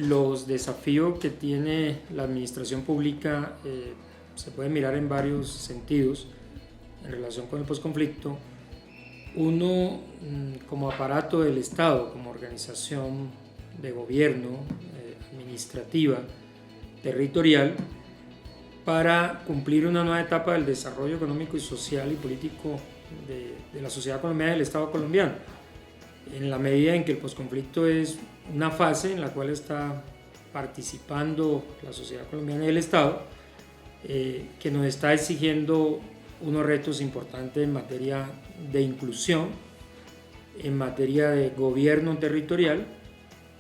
los desafíos que tiene la administración pública se pueden mirar en varios sentidos en relación con el posconflicto. Uno, como aparato del Estado, como organización de gobierno, administrativa, territorial, para cumplir una nueva etapa del desarrollo económico y social y político de la sociedad colombiana y del Estado colombiano, en la medida en que el posconflicto es una fase en la cual está participando la sociedad colombiana y el Estado, que nos está exigiendo unos retos importantes en materia de inclusión, en materia de gobierno territorial,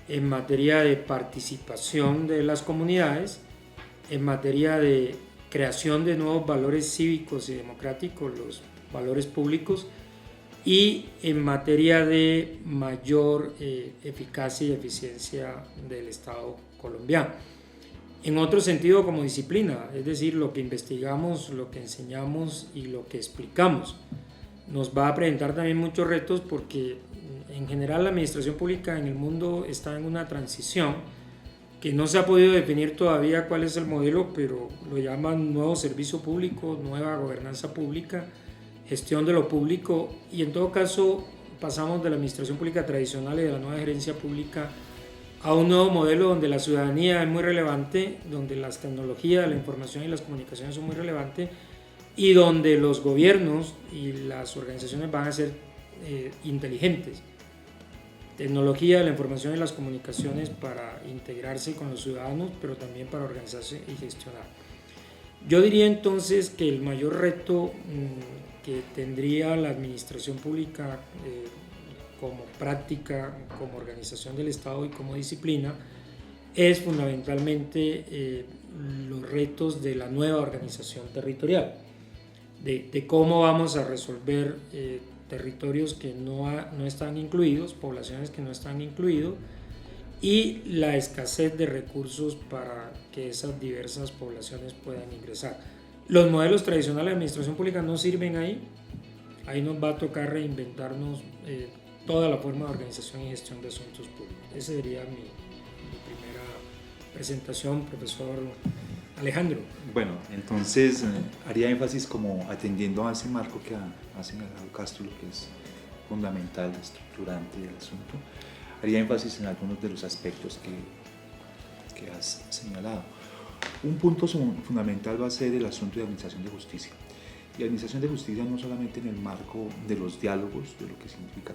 en materia de participación de las comunidades, en materia de creación de nuevos valores cívicos y democráticos, los valores públicos, y en materia de mayor eficacia y eficiencia del Estado colombiano. En otro sentido, como disciplina, es decir, lo que investigamos, lo que enseñamos y lo que explicamos, nos va a presentar también muchos retos porque en general la administración pública en el mundo está en una transición que no se ha podido definir todavía cuál es el modelo, pero lo llaman nuevo servicio público, nueva gobernanza pública, gestión de lo público, y en todo caso pasamos de la administración pública tradicional y de la nueva gerencia pública a un nuevo modelo donde la ciudadanía es muy relevante, donde las tecnologías, la información y las comunicaciones son muy relevantes, y donde los gobiernos y las organizaciones van a ser inteligentes. Tecnología, la información y las comunicaciones para integrarse con los ciudadanos, pero también para organizarse y gestionar. Yo diría entonces que el mayor reto que tendría la administración pública como práctica, como organización del Estado y como disciplina, es fundamentalmente los retos de la nueva organización territorial, de cómo vamos a resolver territorios que no están incluidos, poblaciones que no están incluidos, y la escasez de recursos para que esas diversas poblaciones puedan ingresar. Los modelos tradicionales de administración pública no sirven ahí nos va a tocar reinventarnos toda la forma de organización y gestión de asuntos públicos. Esa sería mi primera presentación, profesor Alejandro. Bueno, entonces haría énfasis como atendiendo a ese marco que ha señalado Castro, lo que es fundamental, estructurante del asunto. Haría énfasis en algunos de los aspectos que has señalado. Un punto fundamental va a ser el asunto de administración de justicia. Y administración de justicia no solamente en el marco de los diálogos, de lo que significa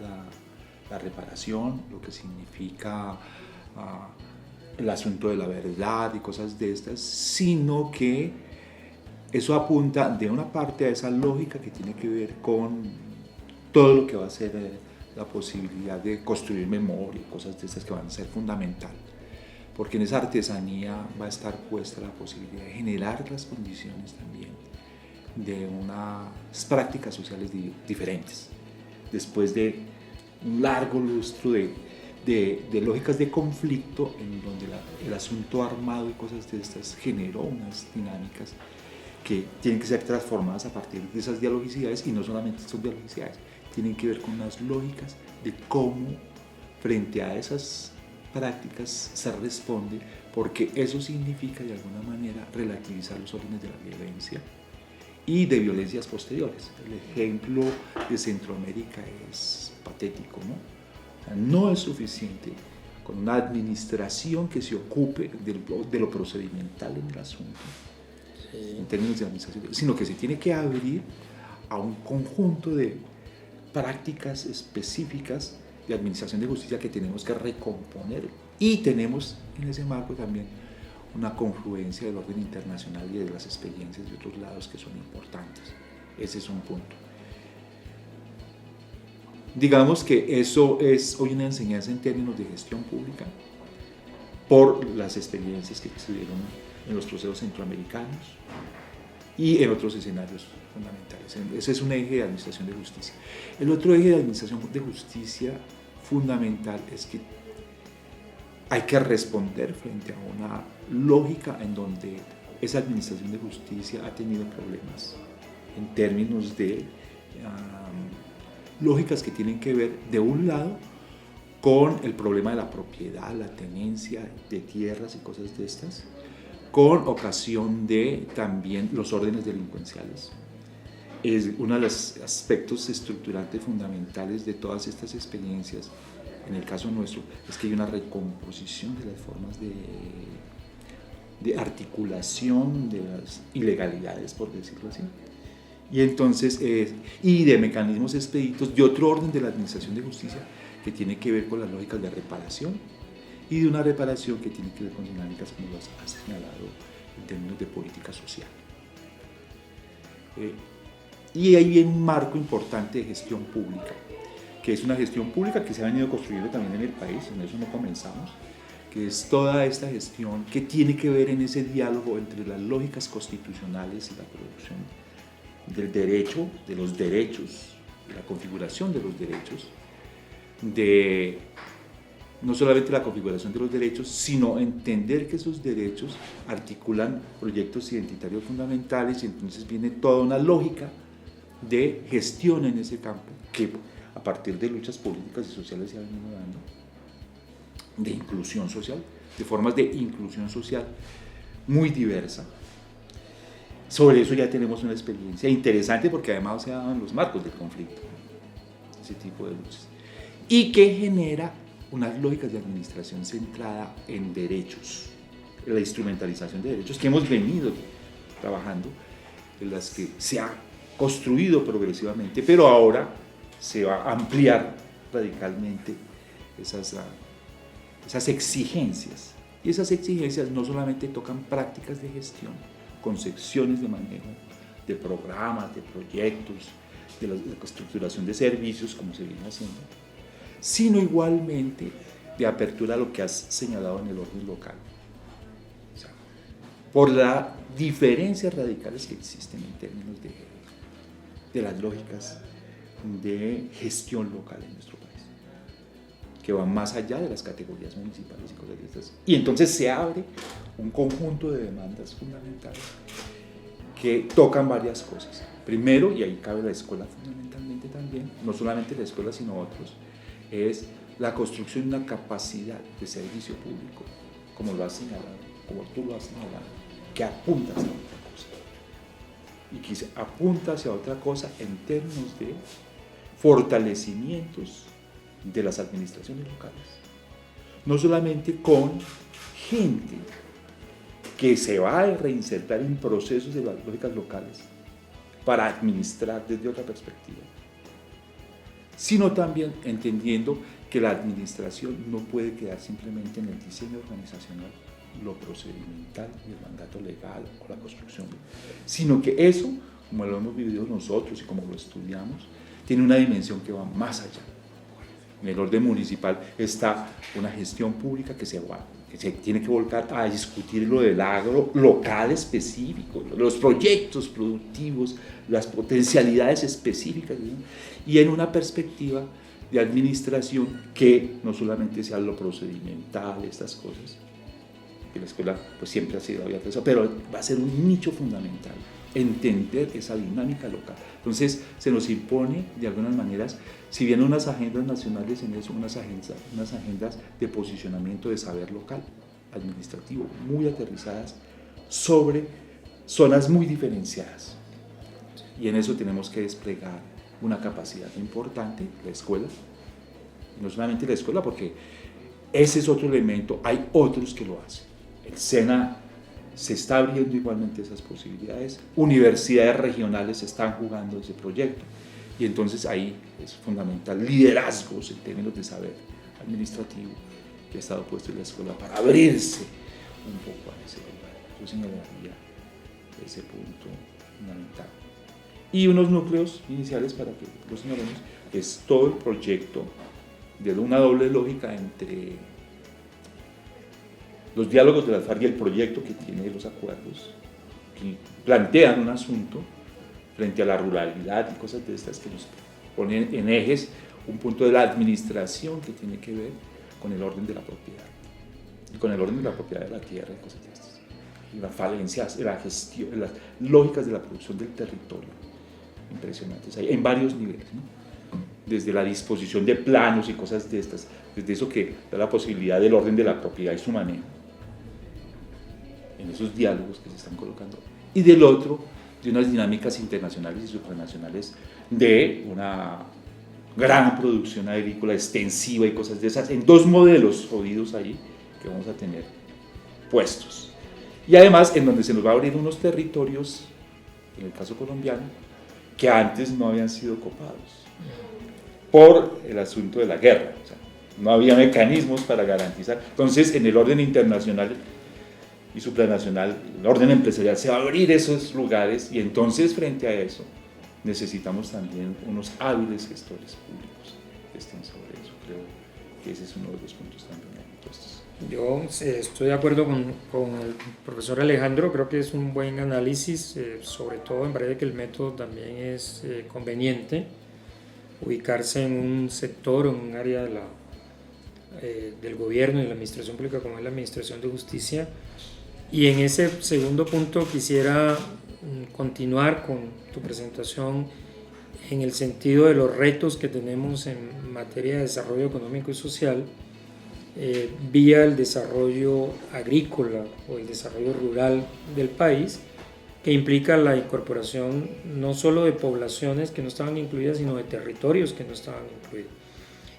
la reparación, lo que significa el asunto de la verdad y cosas de estas, sino que eso apunta de una parte a esa lógica que tiene que ver con todo lo que va a ser la posibilidad de construir memoria y cosas de estas que van a ser fundamental, porque en esa artesanía va a estar puesta la posibilidad de generar las condiciones también de unas prácticas sociales diferentes, después de un largo lustro de lógicas de conflicto en donde el asunto armado y cosas de estas generó unas dinámicas que tienen que ser transformadas a partir de esas dialogicidades, y no solamente son dialogicidades, tienen que ver con unas lógicas de cómo frente a esas prácticas se responde, porque eso significa de alguna manera relativizar los órdenes de la violencia y de violencias posteriores. El ejemplo de Centroamérica es patético, ¿no? O sea, no es suficiente con una administración que se ocupe de lo procedimental en el asunto, en términos de administración, sino que se tiene que abrir a un conjunto de prácticas específicas de administración de justicia que tenemos que recomponer, y tenemos en ese marco también una confluencia del orden internacional y de las experiencias de otros lados que son importantes. Ese es un punto. Digamos que eso es hoy una enseñanza en términos de gestión pública por las experiencias que se dieron en los procesos centroamericanos y en otros escenarios fundamentales. Ese es un eje de administración de justicia. El otro eje de administración de justicia fundamental es que hay que responder frente a una lógica en donde esa administración de justicia ha tenido problemas en términos de lógicas que tienen que ver, de un lado, con el problema de la propiedad, la tenencia de tierras y cosas de estas, con ocasión de también los órdenes delincuenciales. Es uno de los aspectos estructurantes fundamentales de todas estas experiencias, en el caso nuestro, es que hay una recomposición de las formas de articulación de las ilegalidades, por decirlo así. Y entonces, y de mecanismos expeditos de otro orden de la administración de justicia que tiene que ver con las lógicas de reparación y de una reparación que tiene que ver con dinámicas como lo has señalado en términos de política social. Y ahí hay un marco importante de gestión pública, que es una gestión pública que se ha venido construyendo también en el país, en eso no comenzamos, que es toda esta gestión que tiene que ver en ese diálogo entre las lógicas constitucionales y la producción del derecho, de los derechos, de la configuración de los derechos, de no solamente la configuración de los derechos, sino entender que esos derechos articulan proyectos identitarios fundamentales, y entonces viene toda una lógica de gestión en ese campo que a partir de luchas políticas y sociales se ha venido dando, de inclusión social, de formas de inclusión social muy diversa. Sobre eso ya tenemos una experiencia interesante porque además se daban los marcos del conflicto, ese tipo de luchas, y que genera unas lógicas de administración centrada en derechos, en la instrumentalización de derechos que hemos venido trabajando, en las que se ha construido progresivamente, pero ahora se va a ampliar radicalmente esas exigencias. Y esas exigencias no solamente tocan prácticas de gestión, concepciones de manejo de programas, de proyectos, de la estructuración de servicios, como se viene haciendo, sino igualmente de apertura a lo que has señalado en el orden local. O sea, por las diferencias radicales que existen en términos de las lógicas de gestión local en nuestro país, que van más allá de las categorías municipales y cosas de estas. Y entonces se abre un conjunto de demandas fundamentales que tocan varias cosas. Primero, y ahí cabe la escuela fundamentalmente también, no solamente la escuela sino otros, es la construcción de una capacidad de servicio público, como lo has señalado, como tú lo has señalado, que apunta hacia otra cosa. Y que apunta hacia otra cosa en términos de fortalecimientos de las administraciones locales. No solamente con gente que se va a reinsertar en procesos de las lógicas locales para administrar desde otra perspectiva, sino también entendiendo que la administración no puede quedar simplemente en el diseño organizacional, lo procedimental y el mandato legal o la construcción, sino que eso, como lo hemos vivido nosotros y como lo estudiamos, tiene una dimensión que va más allá. En el orden municipal está una gestión pública que se tiene que volcar a discutir lo del agro local específico, los proyectos productivos, las potencialidades específicas, ¿sí? Y en una perspectiva de administración que no solamente sea lo procedimental, estas cosas, que la escuela pues siempre ha sido abierta a eso, pero va a ser un nicho fundamental, entender esa dinámica local. Entonces se nos impone de algunas maneras, si bien unas agendas nacionales en eso, unas agendas de posicionamiento de saber local, administrativo, muy aterrizadas sobre zonas muy diferenciadas. Y en eso tenemos que desplegar una capacidad importante, la escuela, y no solamente la escuela, porque ese es otro elemento, hay otros que lo hacen. El SENA se está abriendo igualmente esas posibilidades, universidades regionales están jugando ese proyecto, y entonces ahí es fundamental liderazgos en términos de saber administrativo que ha estado puesto en la escuela para abrirse un poco a ese lugar. Yo señalaría ese punto fundamental. Y unos núcleos iniciales para que lo señalemos, es todo el proyecto de una doble lógica entre los diálogos de las FARC y el proyecto que tiene los acuerdos, que plantean un asunto frente a la ruralidad y cosas de estas que nos ponen en ejes un punto de la administración que tiene que ver con el orden de la propiedad y con el orden de la propiedad de la tierra y cosas de estas, y las falencias, la gestión, las lógicas de la producción del territorio impresionantes, hay en varios niveles, ¿no? desde la disposición de planos y cosas de estas, desde eso que da la posibilidad del orden de la propiedad y su manejo, en esos diálogos que se están colocando, y del otro, de unas dinámicas internacionales y supranacionales de una gran producción agrícola extensiva y cosas de esas, en dos modelos jodidos ahí que vamos a tener puestos. Y además en donde se nos va a abrir unos territorios, en el caso colombiano, que antes no habían sido copados por el asunto de la guerra. O sea, no había mecanismos para garantizar. Entonces, en el orden internacional y supranacional, el orden empresarial se va a abrir esos lugares, y entonces frente a eso necesitamos también unos hábiles gestores públicos que estén sobre eso. Creo que ese es uno de los puntos también puestos. Yo estoy de acuerdo con el profesor Alejandro, creo que es un buen análisis, sobre todo me parece que el método también es conveniente, ubicarse en un sector o en un área del gobierno y de la administración pública como es la administración de justicia. Y en ese segundo punto quisiera continuar con tu presentación en el sentido de los retos que tenemos en materia de desarrollo económico y social, vía el desarrollo agrícola o el desarrollo rural del país, que implica la incorporación no solo de poblaciones que no estaban incluidas, sino de territorios que no estaban incluidos.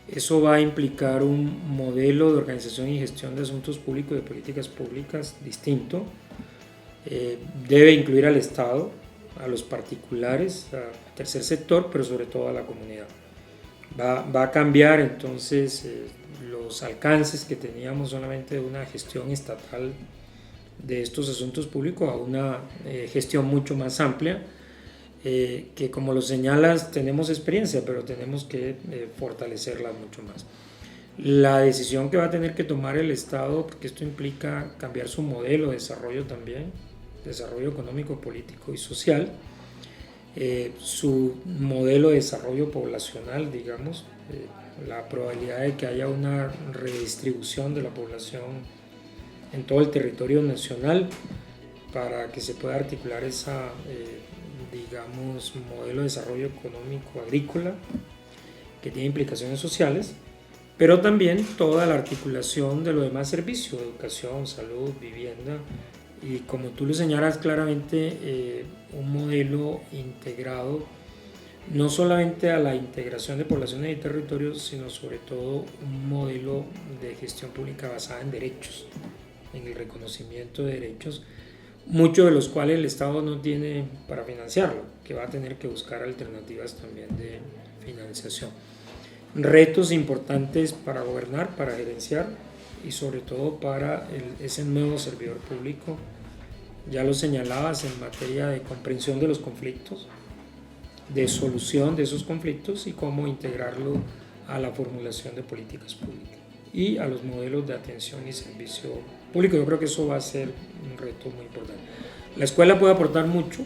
Eso va a implicar un modelo de organización y gestión de asuntos públicos y de políticas públicas distinto. Debe incluir al Estado, a los particulares, al tercer sector, pero sobre todo a la comunidad. Va a cambiar entonces los alcances que teníamos solamente de una gestión estatal de estos asuntos públicos a una gestión mucho más amplia, que como lo señalas tenemos experiencia, pero tenemos que fortalecerla mucho más. La decisión que va a tener que tomar el Estado, porque esto implica cambiar su modelo de desarrollo también, desarrollo económico, político y social, su modelo de desarrollo poblacional, digamos, la probabilidad de que haya una redistribución de la población en todo el territorio nacional para que se pueda articular esa, digamos, modelo de desarrollo económico agrícola que tiene implicaciones sociales, pero también toda la articulación de los demás servicios, educación, salud, vivienda, y como tú lo señalas claramente, un modelo integrado no solamente a la integración de poblaciones y territorios, sino sobre todo un modelo de gestión pública basada en derechos, en el reconocimiento de derechos, muchos de los cuales el Estado no tiene para financiarlo, que va a tener que buscar alternativas también de financiación. Retos importantes para gobernar, para gerenciar y sobre todo para ese nuevo servidor público. Ya lo señalabas en materia de comprensión de los conflictos, de solución de esos conflictos y cómo integrarlo a la formulación de políticas públicas y a los modelos de atención y servicio público. Yo creo que eso va a ser un reto muy importante. La escuela puede aportar mucho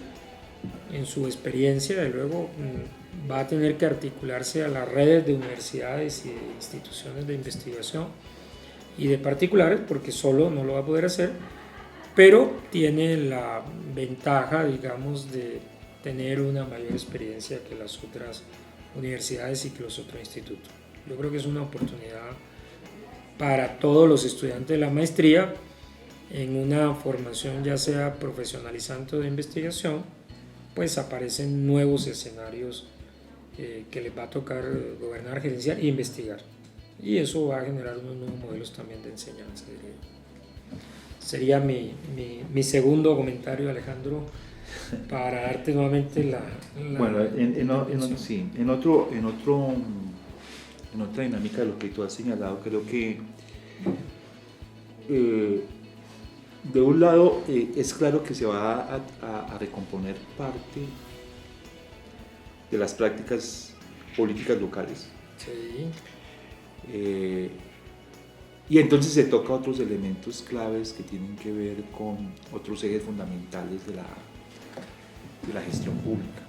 en su experiencia, de luego va a tener que articularse a las redes de universidades y de instituciones de investigación y de particulares, porque solo no lo va a poder hacer, pero tiene la ventaja, digamos, de tener una mayor experiencia que las otras universidades y que los otros institutos. Yo creo que es una oportunidad para todos los estudiantes de la maestría en una formación ya sea profesionalizante o de investigación, pues aparecen nuevos escenarios que les va a tocar gobernar, gerenciar e investigar. Y eso va a generar unos nuevos modelos también de enseñanza, diría. Sería mi segundo comentario, Alejandro, para darte nuevamente la bueno, en otra dinámica de lo que tú has señalado, creo que de un lado es claro que se va a recomponer parte de las prácticas políticas locales. Sí. Y entonces se toca otros elementos claves que tienen que ver con otros ejes fundamentales de la gestión pública,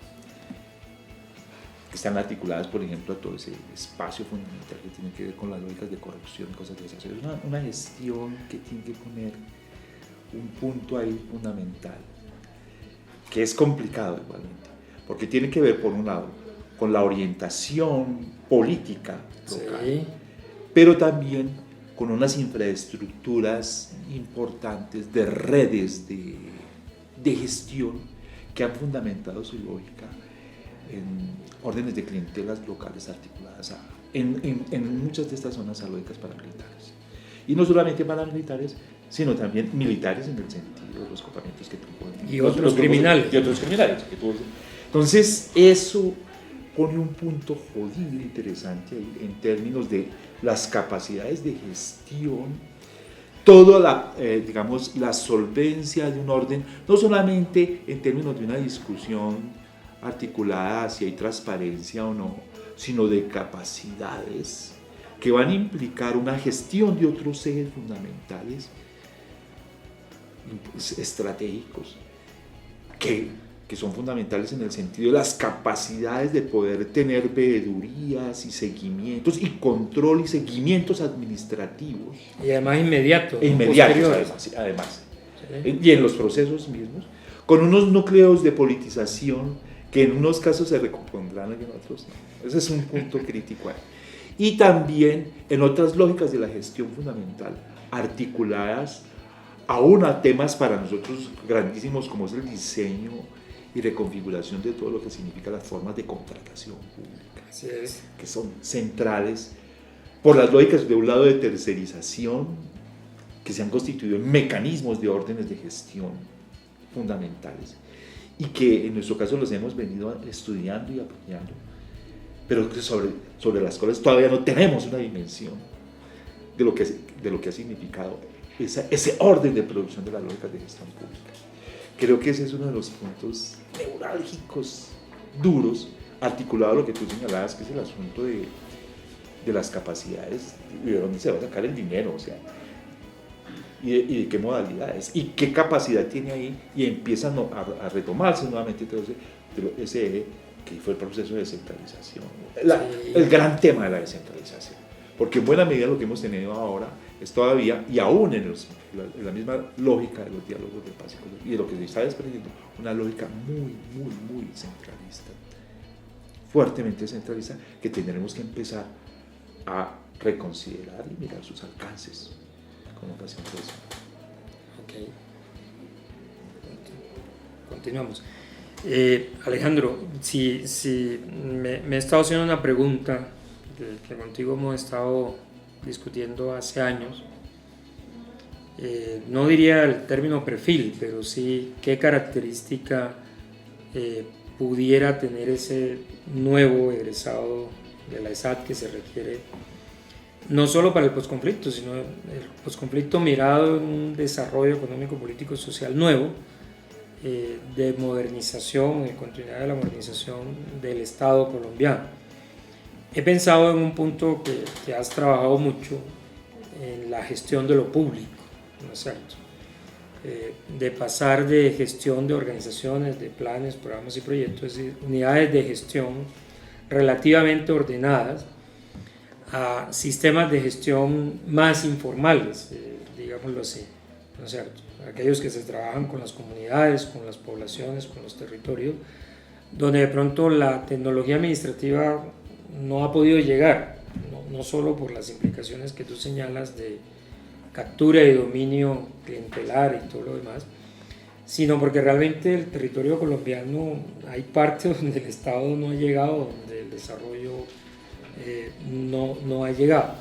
que están articuladas, por ejemplo, a todo ese espacio fundamental que tiene que ver con las lógicas de corrupción y cosas de esas. Es una gestión que tiene que poner un punto ahí fundamental, que es complicado igualmente, porque tiene que ver, por un lado, con la orientación política local, Sí. pero también con unas infraestructuras importantes de redes de gestión que han fundamentado su lógica en órdenes de clientelas locales articuladas en muchas de estas zonas a lógicas paramilitares. Y no solamente paramilitares, sino también militares en el sentido de los copamientos que tuvo. Y otros criminales. Y otros criminales. Entonces, eso pone un punto jodido interesante ahí en términos de las capacidades de gestión, toda la solvencia de un orden, no solamente en términos de una discusión articulada si hay transparencia o no, sino de capacidades que van a implicar una gestión de otros ejes fundamentales estratégicos que son fundamentales en el sentido de las capacidades de poder tener veedurías y seguimientos y control y seguimientos administrativos. Y además inmediatos. Además. Sí. Y en los procesos mismos, con unos núcleos de politización que en unos casos se recompondrán y en otros no. Ese es un punto crítico ahí. Y también en otras lógicas de la gestión fundamental, articuladas aún a temas para nosotros grandísimos como es el diseño y reconfiguración de todo lo que significa las formas de contratación pública, Así es. que son centrales por las lógicas de un lado de tercerización que se han constituido en mecanismos de órdenes de gestión fundamentales y que en nuestro caso los hemos venido estudiando y apoyando, pero que sobre las cuales todavía no tenemos una dimensión de lo que ha significado ese orden de producción de las lógicas de gestión pública. Creo que ese es uno de los puntos neurálgicos, duros, articulado a lo que tú señalabas, que es el asunto de las capacidades, y de dónde se va a sacar el dinero, o sea, y de qué modalidades, y qué capacidad tiene ahí, y empiezan a retomarse nuevamente todo ese eje que fue el proceso de descentralización, el gran tema de la descentralización, porque en buena medida lo que hemos tenido ahora es todavía, y aún en la misma lógica de los diálogos de paz y de lo que se está desprendiendo, una lógica muy, muy, muy centralista, fuertemente centralista, que tendremos que empezar a reconsiderar y mirar sus alcances con ocasión de eso. Ok. Continuamos. Alejandro, si me he estado haciendo una pregunta que contigo hemos estado discutiendo hace años, no diría el término perfil, pero sí qué característica pudiera tener ese nuevo egresado de la ESAT que se requiere, no solo para el posconflicto, sino el posconflicto mirado en un desarrollo económico, político y social nuevo, de modernización, de continuidad de la modernización del Estado colombiano. He pensado en un punto que has trabajado mucho, en la gestión de lo público, ¿no es cierto? De pasar de gestión de organizaciones, de planes, programas y proyectos, es decir, unidades de gestión relativamente ordenadas, a sistemas de gestión más informales, digámoslo así, ¿no es cierto? Aquellos que se trabajan con las comunidades, con las poblaciones, con los territorios, donde de pronto la tecnología administrativa no ha podido llegar, no solo por las implicaciones que tú señalas de captura y dominio clientelar y todo lo demás, sino porque realmente el territorio colombiano, hay partes donde el Estado no ha llegado, donde el desarrollo no ha llegado.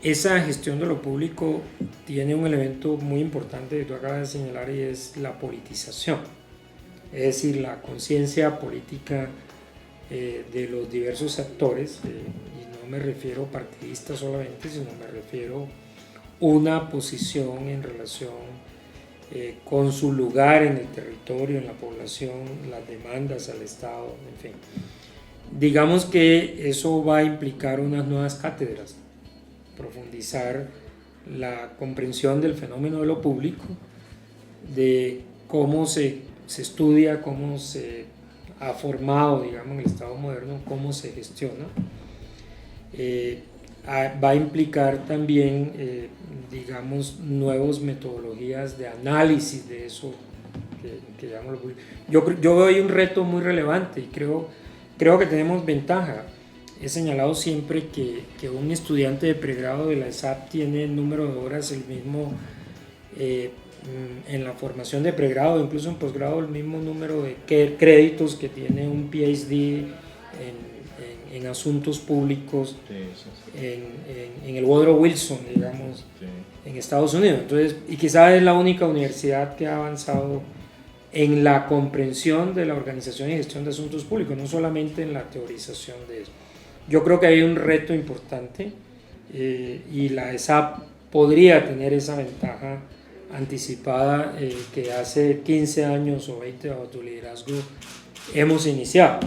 Esa gestión de lo público tiene un elemento muy importante que tú acabas de señalar, y es la politización, es decir, la conciencia política de los diversos actores, y no me refiero partidistas solamente, sino me refiero una posición en relación con su lugar en el territorio, en la población, las demandas al Estado, en fin. Digamos que eso va a implicar unas nuevas cátedras, profundizar la comprensión del fenómeno de lo público, de cómo se estudia, cómo se ha formado, digamos, en el Estado moderno, cómo se gestiona. Va a implicar también, digamos, nuevas metodologías de análisis de eso que llamo lo público. Yo veo ahí un reto muy relevante, y creo creo que tenemos ventaja. He señalado siempre que un estudiante de pregrado de la ESAP tiene el número de horas el mismo en la formación de pregrado, incluso en posgrado, el mismo número de créditos que tiene un PhD en asuntos públicos en el Woodrow Wilson, digamos, en Estados Unidos. Entonces, y quizás es la única universidad que ha avanzado en la comprensión de la organización y gestión de asuntos públicos, no solamente en la teorización de eso. Yo creo que hay un reto importante y la ESAP podría tener esa ventaja anticipada que hace 15 años o 20 bajo tu liderazgo hemos iniciado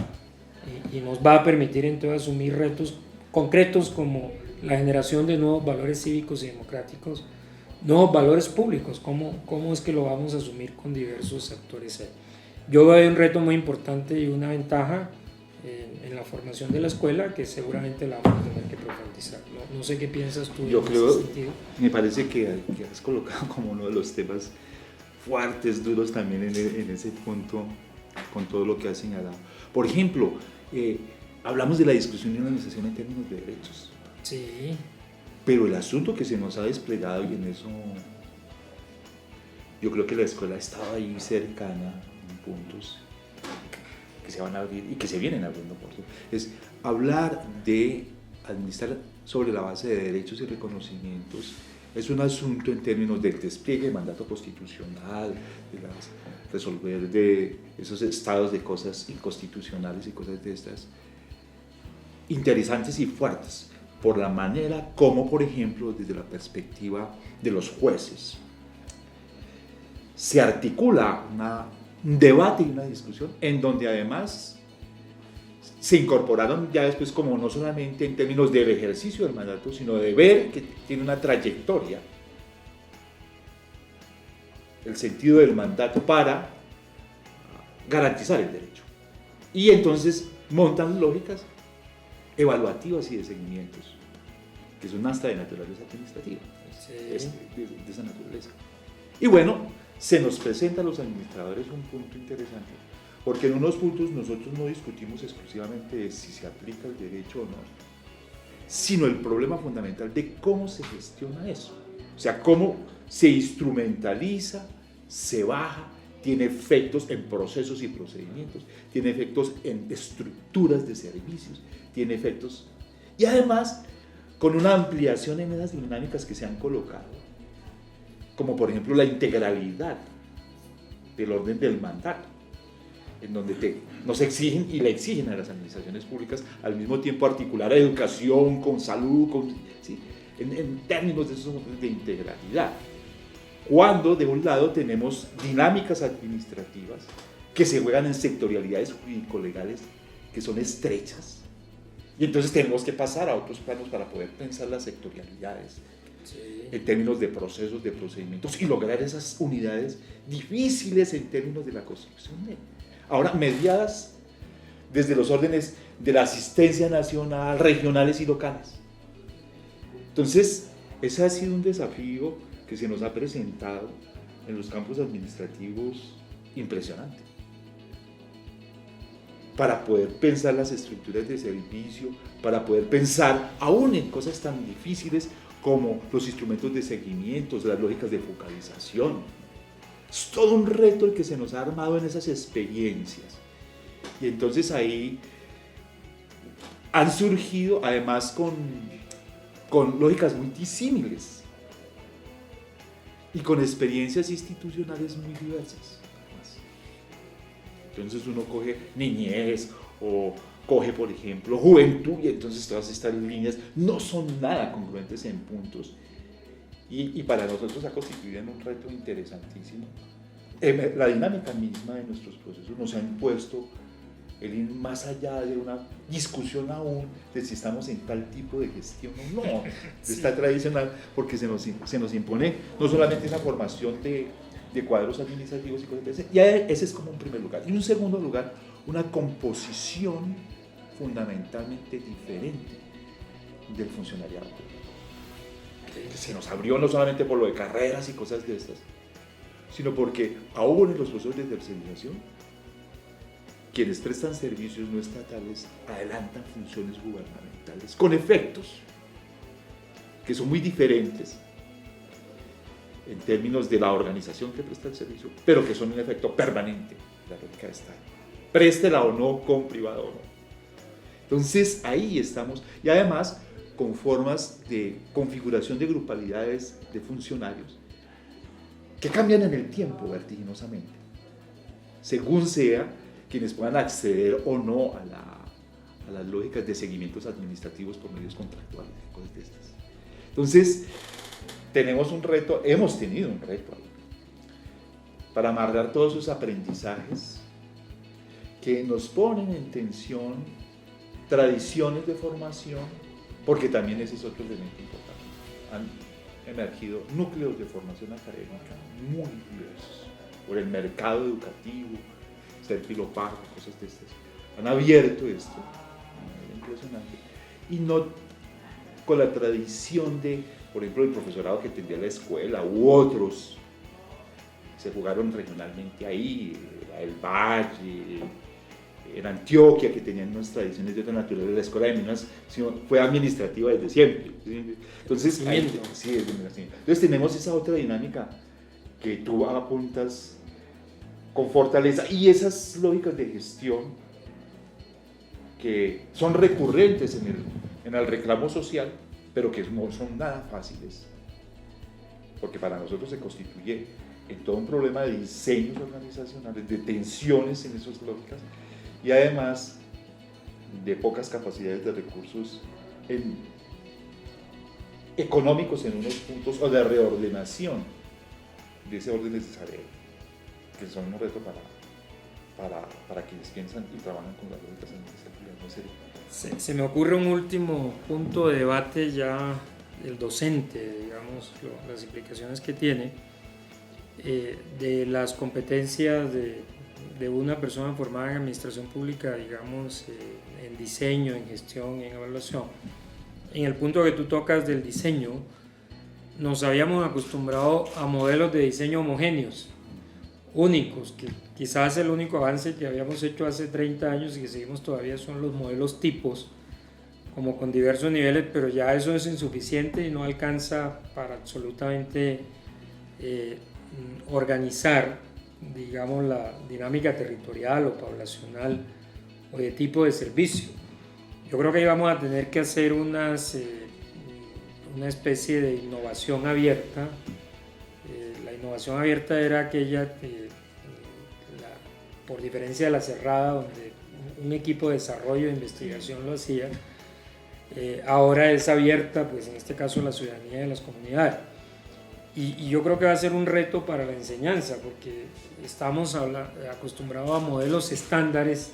y nos va a permitir entonces asumir retos concretos como la generación de nuevos valores cívicos y democráticos, nuevos valores públicos, cómo es que lo vamos a asumir con diversos actores ahí. Yo veo un reto muy importante y una ventaja en la formación de la escuela que seguramente la vamos a tener que profundizar. No sé qué piensas tú. Yo creo, me parece que has colocado como uno de los temas fuertes, duros también en ese punto, con todo lo que has señalado. Por ejemplo, hablamos de la discusión de la organización en términos de derechos. Sí. Pero el asunto que se nos ha desplegado, y en eso yo creo que la escuela estaba ahí cercana en puntos que se van a abrir y que se vienen abriendo por eso, es hablar de administrar sobre la base de derechos y reconocimientos. Es un asunto en términos del despliegue de mandato constitucional, de resolver de esos estados de cosas inconstitucionales y cosas de estas, interesantes y fuertes, por la manera como, por ejemplo, desde la perspectiva de los jueces, se articula un debate y una discusión en donde además se incorporaron ya después como no solamente en términos del ejercicio del mandato, sino de ver que tiene una trayectoria el sentido del mandato para garantizar el derecho. Y entonces montan lógicas evaluativas y de seguimientos, que son hasta de naturaleza administrativa, de esa naturaleza. Y bueno, se nos presenta a los administradores un punto interesante, porque en unos puntos nosotros no discutimos exclusivamente de si se aplica el derecho o no, sino el problema fundamental de cómo se gestiona eso, o sea, cómo se instrumentaliza, se baja, tiene efectos en procesos y procedimientos, tiene efectos en estructuras de servicios, tiene efectos, y además con una ampliación en esas dinámicas que se han colocado, como por ejemplo la integralidad del orden del mandato, en donde nos exigen y le exigen a las administraciones públicas al mismo tiempo articular educación con salud, ¿sí? en términos de esos órdenes de integralidad. Cuando de un lado tenemos dinámicas administrativas que se juegan en sectorialidades jurídico-legales que son estrechas, y entonces tenemos que pasar a otros planos para poder pensar las sectorialidades en términos de procesos, de procedimientos, y lograr esas unidades difíciles en términos de la construcción ahora mediadas desde los órdenes de la asistencia nacional, regionales y locales. Entonces, ese ha sido un desafío que se nos ha presentado en los campos administrativos impresionante, para poder pensar las estructuras de servicio, para poder pensar aún en cosas tan difíciles como los instrumentos de seguimiento, las lógicas de focalización. Es todo un reto el que se nos ha armado en esas experiencias. Y entonces ahí han surgido, además con lógicas muy disímiles y con experiencias institucionales muy diversas. Entonces uno coge niñez o coge, por ejemplo, juventud, y entonces todas estas líneas no son nada congruentes en puntos. Y para nosotros ha constituido un reto interesantísimo. La dinámica misma de nuestros procesos nos ha impuesto el ir más allá de una discusión aún de si estamos en tal tipo de gestión o no, de esta tradicional, porque se nos impone no solamente esa formación de cuadros administrativos y cosas así, y ese es como un primer lugar. Y en un segundo lugar, una composición fundamentalmente diferente del funcionariado. Que se nos abrió no solamente por lo de carreras y cosas de estas, sino porque aún en los procesos de tercerización, quienes prestan servicios no estatales adelantan funciones gubernamentales con efectos que son muy diferentes en términos de la organización que presta el servicio, pero que son un efecto permanente de la lógica de Estado. Préstela o no, con privado o no. Entonces ahí estamos, y además con formas de configuración de grupalidades de funcionarios que cambian en el tiempo vertiginosamente, según sea quienes puedan acceder o no a las lógicas de seguimientos administrativos por medios contractuales, cosas de estas. Entonces, tenemos un reto, hemos tenido un reto ahí, para amarrar todos esos aprendizajes que nos ponen en tensión tradiciones de formación, porque también ese es otro elemento importante. Han emergido núcleos de formación académica muy diversos, por el mercado educativo, Serpilo Pardo, cosas de estas. Han abierto esto, impresionante, y no con la tradición de, por ejemplo, el profesorado que tendría la escuela u otros se jugaron regionalmente ahí, el Valle, en Antioquia, que tenían unas tradiciones de otra naturaleza. La escuela de minas fue administrativa desde siempre. Entonces, entonces tenemos esa otra dinámica que tú apuntas con fortaleza, y esas lógicas de gestión que son recurrentes en el reclamo social, pero que no son nada fáciles, porque para nosotros se constituye en todo un problema de diseños organizacionales, de tensiones en esas lógicas, y además de pocas capacidades de recursos económicos en unos puntos, o de reordenación de ese orden de saber, que son un reto para quienes piensan y trabajan con las lógicas administrativas. Se me ocurre un último punto de debate ya, el docente, digamos, las implicaciones que tiene de las competencias de una persona formada en administración pública, digamos, en diseño, en gestión, en evaluación. En el punto que tú tocas del diseño, nos habíamos acostumbrado a modelos de diseño homogéneos, únicos, que quizás el único avance que habíamos hecho hace 30 años y que seguimos todavía son los modelos tipos, como con diversos niveles, pero ya eso es insuficiente y no alcanza para absolutamente organizar, digamos, la dinámica territorial o poblacional o de tipo de servicio. Yo creo que ahí vamos a tener que hacer una especie de innovación abierta. La innovación abierta era aquella que, por diferencia de la cerrada, donde un equipo de desarrollo e investigación lo hacía, ahora es abierta, pues en este caso, la ciudadanía de las comunidades. Y yo creo que va a ser un reto para la enseñanza, porque estamos acostumbrados a modelos estándares,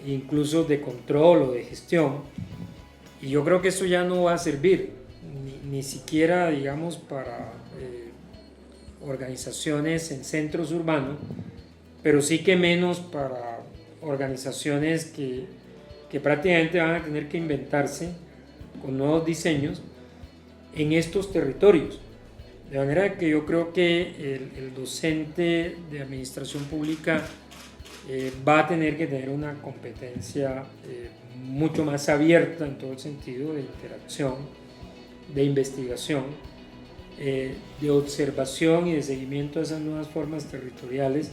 incluso de control o de gestión, y yo creo que eso ya no va a servir, ni siquiera, digamos, para organizaciones en centros urbanos, pero sí que menos para organizaciones que prácticamente van a tener que inventarse con nuevos diseños en estos territorios. De manera que yo creo que el docente de administración pública va a tener que tener una competencia mucho más abierta en todo el sentido de interacción, de investigación, de observación y de seguimiento de esas nuevas formas territoriales,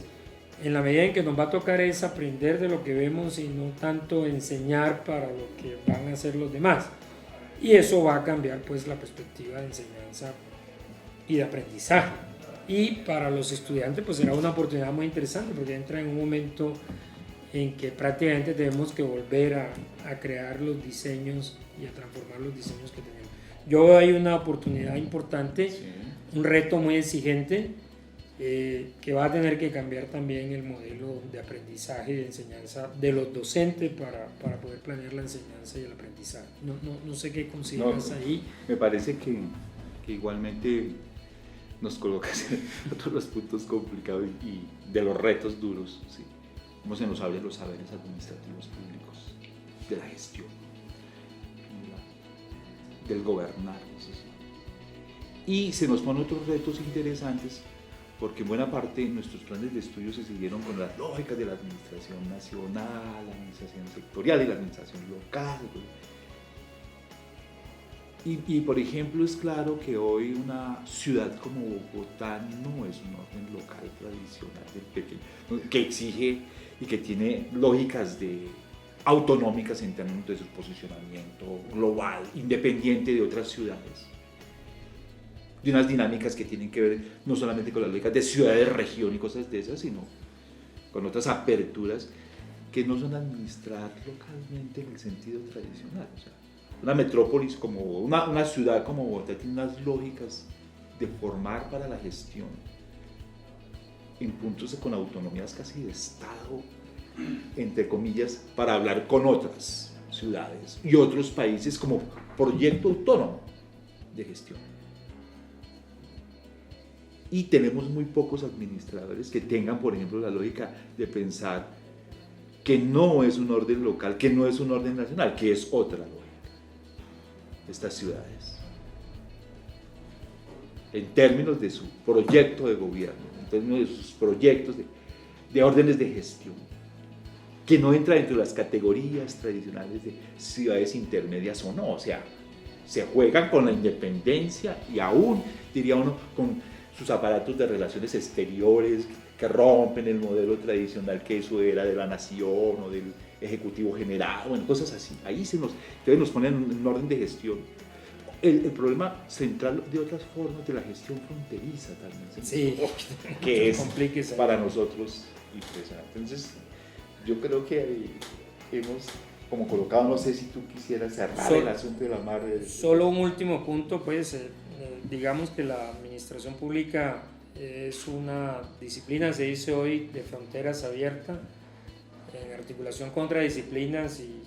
en la medida en que nos va a tocar es aprender de lo que vemos y no tanto enseñar para lo que van a hacer los demás. Y eso va a cambiar pues la perspectiva de enseñanza y de aprendizaje. Y para los estudiantes pues será una oportunidad muy interesante, porque entra en un momento en que prácticamente tenemos que volver a crear los diseños y a transformar los diseños que tenemos. Yo veo ahí una oportunidad importante, un reto muy exigente, que va a tener que cambiar también el modelo de aprendizaje y de enseñanza de los docentes para poder planear la enseñanza y el aprendizaje. No sé qué consideras ahí. Me parece que igualmente nos colocas en todos los puntos complicados y de los retos duros, ¿sí? Cómo se nos abren los saberes administrativos públicos, de la gestión, del gobernar, ¿sí? Y se nos ponen otros retos interesantes porque en buena parte nuestros planes de estudio se siguieron con las lógicas de la administración nacional, la administración sectorial y la administración local. Y por ejemplo, es claro que hoy una ciudad como Bogotá no es un orden local tradicional del pequeño, que exige y que tiene lógicas autonómicas en términos de su posicionamiento global, independiente de otras ciudades. De unas dinámicas que tienen que ver no solamente con las lógicas de ciudades-región y cosas de esas, sino con otras aperturas que no son administrar localmente en el sentido tradicional. O sea, una metrópolis como una ciudad como Bogotá tiene unas lógicas de formar para la gestión en puntos con autonomías casi de Estado, entre comillas, para hablar con otras ciudades y otros países como proyecto autónomo de gestión. Y tenemos muy pocos administradores que tengan, por ejemplo, la lógica de pensar que no es un orden local, que no es un orden nacional, que es otra lógica. Estas ciudades, en términos de su proyecto de gobierno, en términos de sus proyectos de órdenes de gestión, que no entra dentro de las categorías tradicionales de ciudades intermedias o no, o sea, se juegan con la independencia y aún, diría uno, con sus aparatos de relaciones exteriores que rompen el modelo tradicional que eso era de la nación o del ejecutivo general, bueno, cosas así. Ahí entonces nos ponen en un orden de gestión. El problema central de otras formas de la gestión fronteriza también, sí, que es para nosotros impresionante. Entonces, yo creo que hemos como colocado, no sé si tú quisieras cerrar el asunto de la mar. Solo un último punto, pues, digamos que la administración pública es una disciplina, se dice hoy, de fronteras abiertas, en articulación con otras disciplinas y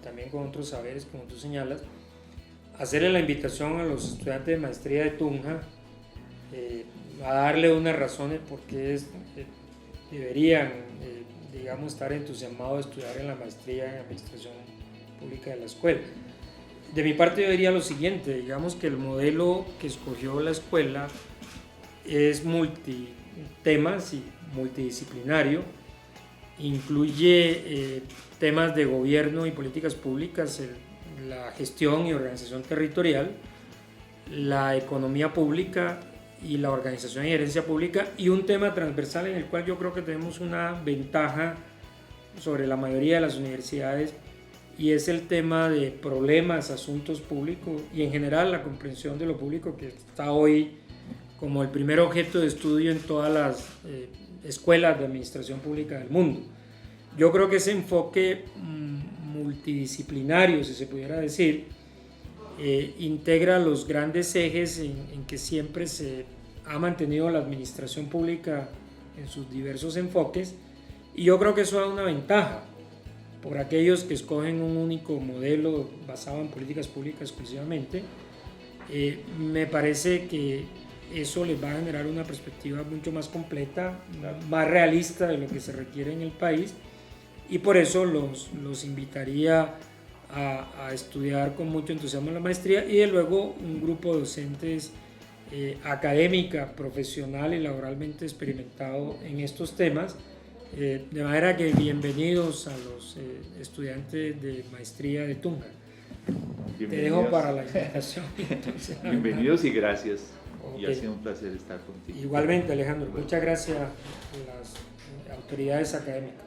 también con otros saberes, como tú señalas. Hacerle la invitación a los estudiantes de maestría de Tunja a darle unas razones por qué deberían, digamos, estar entusiasmados de estudiar en la maestría en administración pública de la escuela. De mi parte yo diría lo siguiente, digamos que el modelo que escogió la escuela es multitemas y multidisciplinario, incluye temas de gobierno y políticas públicas, la gestión y organización territorial, la economía pública y la organización y gerencia pública, y un tema transversal en el cual yo creo que tenemos una ventaja sobre la mayoría de las universidades, y es el tema de problemas, asuntos públicos y en general la comprensión de lo público, que está hoy como el primer objeto de estudio en todas las escuelas de administración pública del mundo. Yo creo que ese enfoque multidisciplinario, si se pudiera decir, integra los grandes ejes en que siempre se ha mantenido la administración pública en sus diversos enfoques, y yo creo que eso da una ventaja por aquellos que escogen un único modelo basado en políticas públicas exclusivamente. Me parece que eso les va a generar una perspectiva mucho más completa, más realista de lo que se requiere en el país, y por eso los invitaría a estudiar con mucho entusiasmo la maestría, y de luego un grupo de docentes académica, profesional y laboralmente experimentado en estos temas, de manera que bienvenidos a los estudiantes de maestría de Tunja. Te dejo para la invitación. Entonces, bienvenidos y gracias. Okay. Y ha sido un placer estar contigo. Igualmente, Alejandro, muchas gracias a las autoridades académicas.